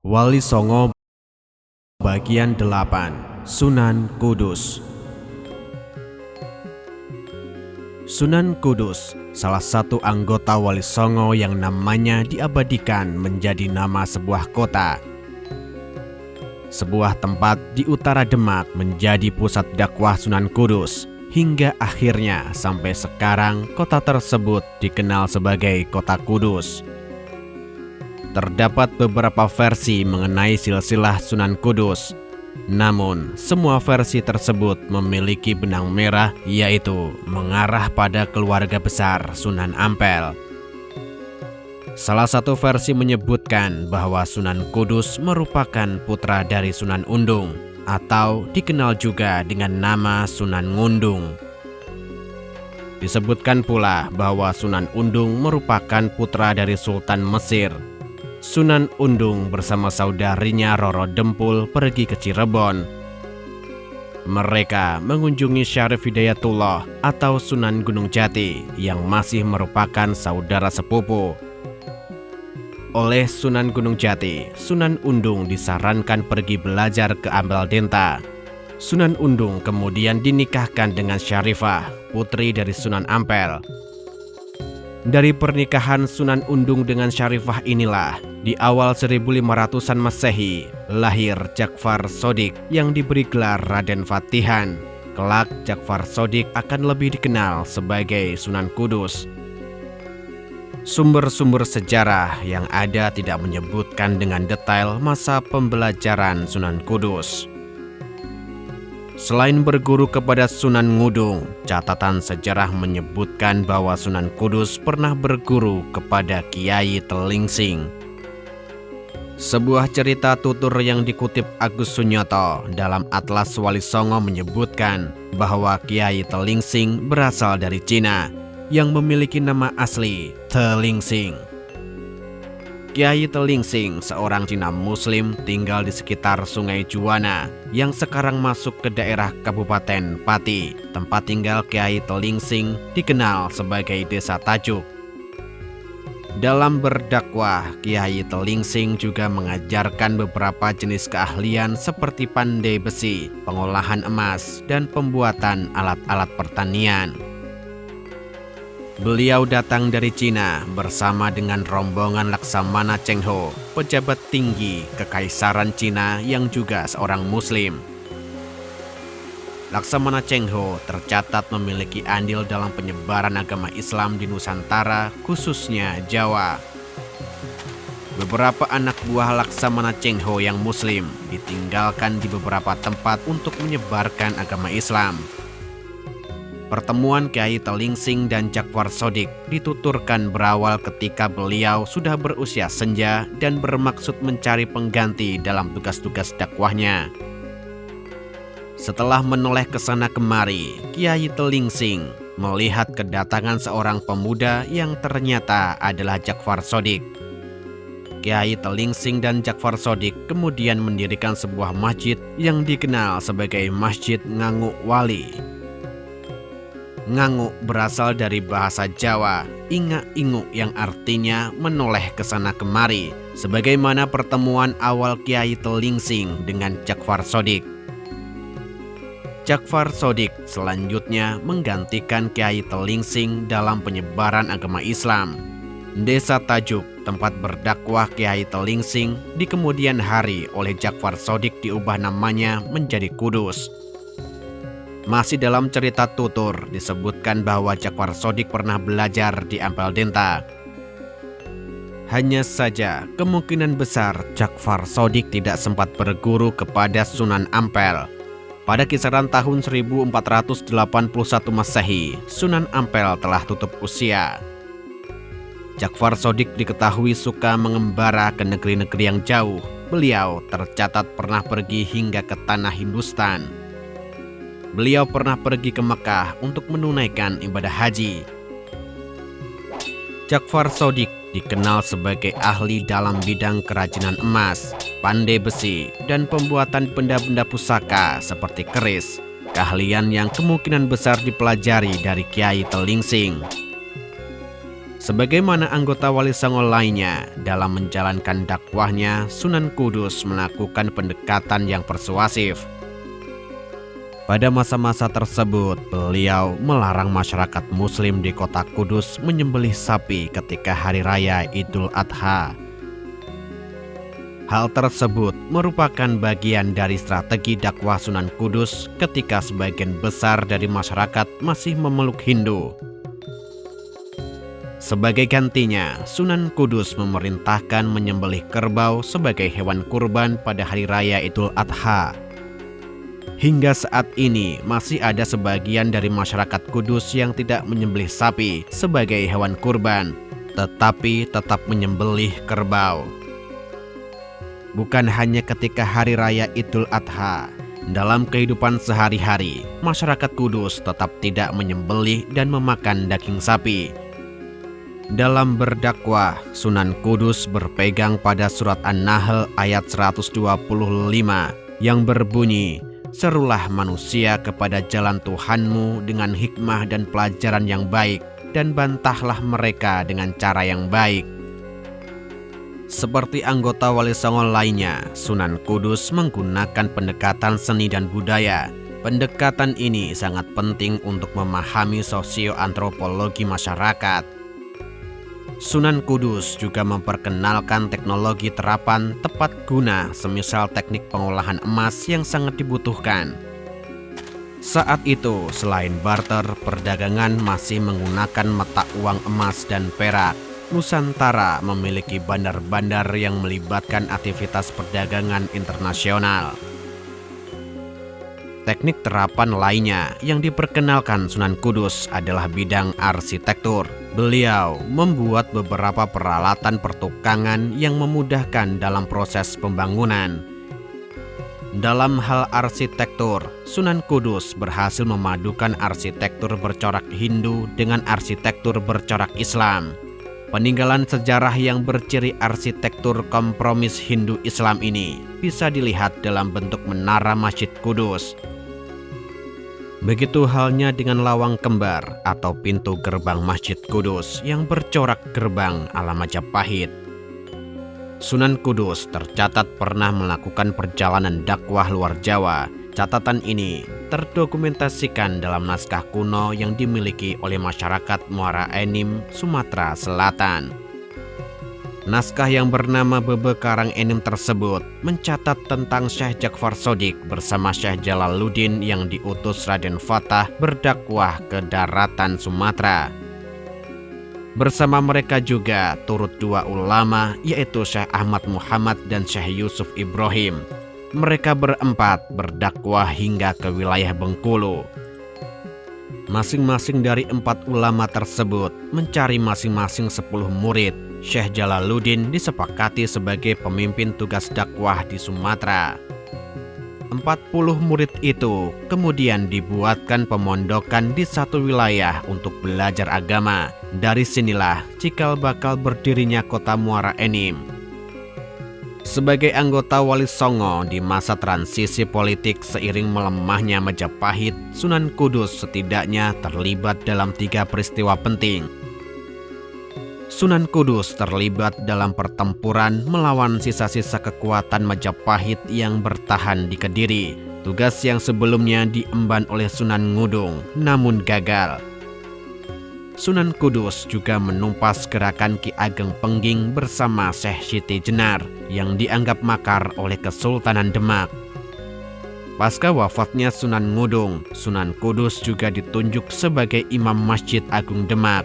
Wali Songo bagian 8 Sunan Kudus. Sunan Kudus salah satu anggota Wali Songo yang namanya diabadikan menjadi nama sebuah kota. Sebuah tempat di utara Demak menjadi pusat dakwah Sunan Kudus hingga akhirnya sampai sekarang kota tersebut dikenal sebagai Kota Kudus. Terdapat beberapa versi mengenai silsilah Sunan Kudus. Namun, semua versi tersebut memiliki benang merah, yaitu mengarah pada keluarga besar Sunan Ampel. Salah satu versi menyebutkan bahwa Sunan Kudus merupakan putra dari Sunan Undung, atau dikenal juga dengan nama Sunan Ngundung. Disebutkan pula bahwa Sunan Undung merupakan putra dari Sultan Mesir. Sunan Undung bersama saudarinya Roro Dempul pergi ke Cirebon. Mereka mengunjungi Syarif Hidayatullah atau Sunan Gunung Jati yang masih merupakan saudara sepupu. Oleh Sunan Gunung Jati, Sunan Undung disarankan pergi belajar ke Ambaldenta. Sunan Undung kemudian dinikahkan dengan Syarifah, putri dari Sunan Ampel. Dari pernikahan Sunan Undung dengan Syarifah inilah, di awal 1500-an Masehi, lahir Ja'far Shodiq yang diberi gelar Raden Fatihan. Kelak Ja'far Shodiq akan lebih dikenal sebagai Sunan Kudus. Sumber-sumber sejarah yang ada tidak menyebutkan dengan detail masa pembelajaran Sunan Kudus. Selain berguru kepada Sunan Ngudung, catatan sejarah menyebutkan bahwa Sunan Kudus pernah berguru kepada Kiai Telingsing. Sebuah cerita tutur yang dikutip Agus Sunyoto dalam Atlas Wali Songo menyebutkan bahwa Kiai Telingsing berasal dari Cina yang memiliki nama asli Telingsing. Kiai Telingsing, seorang Cina Muslim, tinggal di sekitar Sungai Juwana yang sekarang masuk ke daerah Kabupaten Pati. Tempat tinggal Kiai Telingsing dikenal sebagai Desa Tajuk. Dalam berdakwah, Kiai Telingsing juga mengajarkan beberapa jenis keahlian seperti pandai besi, pengolahan emas, dan pembuatan alat-alat pertanian. Beliau datang dari Cina bersama dengan rombongan Laksamana Cheng Ho, pejabat tinggi Kekaisaran Cina yang juga seorang Muslim. Laksamana Cheng Ho tercatat memiliki andil dalam penyebaran agama Islam di Nusantara, khususnya Jawa. Beberapa anak buah Laksamana Cheng Ho yang Muslim ditinggalkan di beberapa tempat untuk menyebarkan agama Islam. Pertemuan Kiai Telingsing dan Ja'far Shodiq dituturkan berawal ketika beliau sudah berusia senja dan bermaksud mencari pengganti dalam tugas-tugas dakwahnya. Setelah menoleh ke sana kemari, Kiai Telingsing melihat kedatangan seorang pemuda yang ternyata adalah Ja'far Shodiq. Kiai Telingsing dan Ja'far Shodiq kemudian mendirikan sebuah masjid yang dikenal sebagai Masjid Nganguk Wali. Nganguk berasal dari bahasa Jawa, ingak-inguk yang artinya menoleh ke sana kemari, sebagaimana pertemuan awal Kiai Telingsing dengan Ja'far Shodiq. Ja'far Shodiq selanjutnya menggantikan Kiai Telingsing dalam penyebaran agama Islam. Desa Tajuk, tempat berdakwah Kiai Telingsing, di kemudian hari oleh Ja'far Shodiq diubah namanya menjadi Kudus. Masih dalam cerita tutur disebutkan bahwa Ja'far Shodiq pernah belajar di Ambaldenta. Hanya saja kemungkinan besar Ja'far Shodiq tidak sempat berguru kepada Sunan Ampel. Pada kisaran tahun 1481 Masehi, Sunan Ampel telah tutup usia. Ja'far Shodiq diketahui suka mengembara ke negeri-negeri yang jauh. Beliau tercatat pernah pergi hingga ke tanah Hindustan. Beliau pernah pergi ke Mekah untuk menunaikan ibadah haji. Ja'far Shodiq dikenal sebagai ahli dalam bidang kerajinan emas, pandai besi, dan pembuatan benda-benda pusaka seperti keris, keahlian yang kemungkinan besar dipelajari dari Kiai Telingsing. Sebagaimana anggota Wali Songo lainnya, dalam menjalankan dakwahnya, Sunan Kudus melakukan pendekatan yang persuasif. Pada masa-masa tersebut, beliau melarang masyarakat Muslim di kota Kudus menyembelih sapi ketika Hari Raya Idul Adha. Hal tersebut merupakan bagian dari strategi dakwah Sunan Kudus ketika sebagian besar dari masyarakat masih memeluk Hindu. Sebagai gantinya, Sunan Kudus memerintahkan menyembelih kerbau sebagai hewan kurban pada Hari Raya Idul Adha. Hingga saat ini masih ada sebagian dari masyarakat Kudus yang tidak menyembelih sapi sebagai hewan kurban, tetapi tetap menyembelih kerbau. Bukan hanya ketika Hari Raya Idul Adha, dalam kehidupan sehari-hari, masyarakat Kudus tetap tidak menyembelih dan memakan daging sapi. Dalam berdakwah, Sunan Kudus berpegang pada surat An-Nahl ayat 125 yang berbunyi, "Serulah manusia kepada jalan Tuhanmu dengan hikmah dan pelajaran yang baik, dan bantahlah mereka dengan cara yang baik." Seperti anggota Wali Songo lainnya, Sunan Kudus menggunakan pendekatan seni dan budaya. Pendekatan ini sangat penting untuk memahami sosioantropologi masyarakat. Sunan Kudus juga memperkenalkan teknologi terapan tepat guna semisal teknik pengolahan emas yang sangat dibutuhkan. Saat itu, selain barter, perdagangan masih menggunakan mata uang emas dan perak. Nusantara memiliki bandar-bandar yang melibatkan aktivitas perdagangan internasional. Teknik terapan lainnya yang diperkenalkan Sunan Kudus adalah bidang arsitektur. Beliau membuat beberapa peralatan pertukangan yang memudahkan dalam proses pembangunan. Dalam hal arsitektur, Sunan Kudus berhasil memadukan arsitektur bercorak Hindu dengan arsitektur bercorak Islam. Peninggalan sejarah yang berciri arsitektur kompromis Hindu-Islam ini bisa dilihat dalam bentuk menara Masjid Kudus. Begitu halnya dengan lawang kembar atau pintu gerbang Masjid Kudus yang bercorak gerbang ala Majapahit. Sunan Kudus tercatat pernah melakukan perjalanan dakwah luar Jawa. Catatan ini terdokumentasikan dalam naskah kuno yang dimiliki oleh masyarakat Muara Enim, Sumatera Selatan. Naskah yang bernama Bebe Karang Enim tersebut mencatat tentang Syekh Ja'far Shodiq bersama Syekh Jalaluddin yang diutus Raden Fatah berdakwah ke daratan Sumatera. Bersama mereka juga turut dua ulama, yaitu Syekh Ahmad Muhammad dan Syekh Yusuf Ibrahim. Mereka berempat berdakwah hingga ke wilayah Bengkulu. Masing-masing dari empat ulama tersebut mencari masing-masing 10 murid. Syekh Jalaluddin disepakati sebagai pemimpin tugas dakwah di Sumatera. 40 murid itu kemudian dibuatkan pemondokan di satu wilayah untuk belajar agama. Dari sinilah cikal bakal berdirinya kota Muara Enim. Sebagai anggota Wali Songo di masa transisi politik seiring melemahnya Majapahit, Sunan Kudus setidaknya terlibat dalam 3 peristiwa penting. Sunan Kudus terlibat dalam pertempuran melawan sisa-sisa kekuatan Majapahit yang bertahan di Kediri. Tugas yang sebelumnya diemban oleh Sunan Ngudung, namun gagal. Sunan Kudus juga menumpas gerakan Ki Ageng Pengging bersama Syekh Siti Jenar yang dianggap makar oleh Kesultanan Demak. Pasca wafatnya Sunan Ngudung, Sunan Kudus juga ditunjuk sebagai Imam Masjid Agung Demak.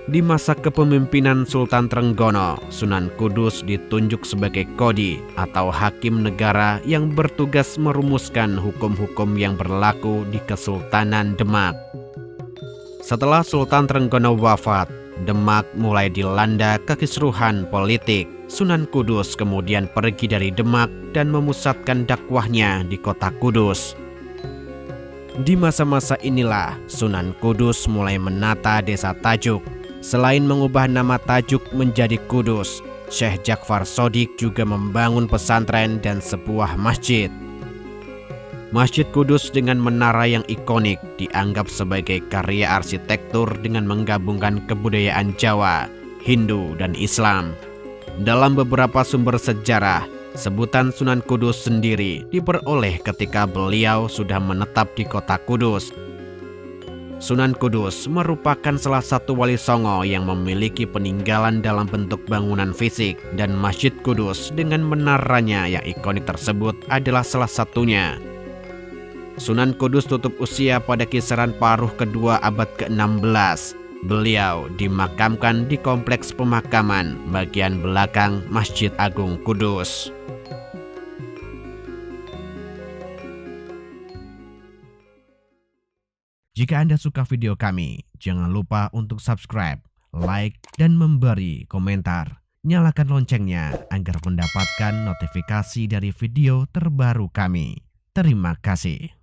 Di masa kepemimpinan Sultan Trenggono, Sunan Kudus ditunjuk sebagai Qodhi atau hakim negara yang bertugas merumuskan hukum-hukum yang berlaku di Kesultanan Demak. Setelah Sultan Trenggono wafat, Demak mulai dilanda kekisruhan politik. Sunan Kudus kemudian pergi dari Demak dan memusatkan dakwahnya di kota Kudus. Di masa-masa inilah Sunan Kudus mulai menata desa Tajuk. Selain mengubah nama Tajuk menjadi Kudus, Syekh Ja'far Shodiq juga membangun pesantren dan sebuah masjid. Masjid Kudus dengan menara yang ikonik dianggap sebagai karya arsitektur dengan menggabungkan kebudayaan Jawa, Hindu, dan Islam. Dalam beberapa sumber sejarah, sebutan Sunan Kudus sendiri diperoleh ketika beliau sudah menetap di kota Kudus. Sunan Kudus merupakan salah satu wali songo yang memiliki peninggalan dalam bentuk bangunan fisik, dan Masjid Kudus dengan menaranya yang ikonik tersebut adalah salah satunya. Sunan Kudus tutup usia pada kisaran paruh kedua abad ke-16. Beliau dimakamkan di kompleks pemakaman bagian belakang Masjid Agung Kudus. Jika Anda suka video kami, jangan lupa untuk subscribe, like, dan memberi komentar. Nyalakan loncengnya agar mendapatkan notifikasi dari video terbaru kami. Terima kasih.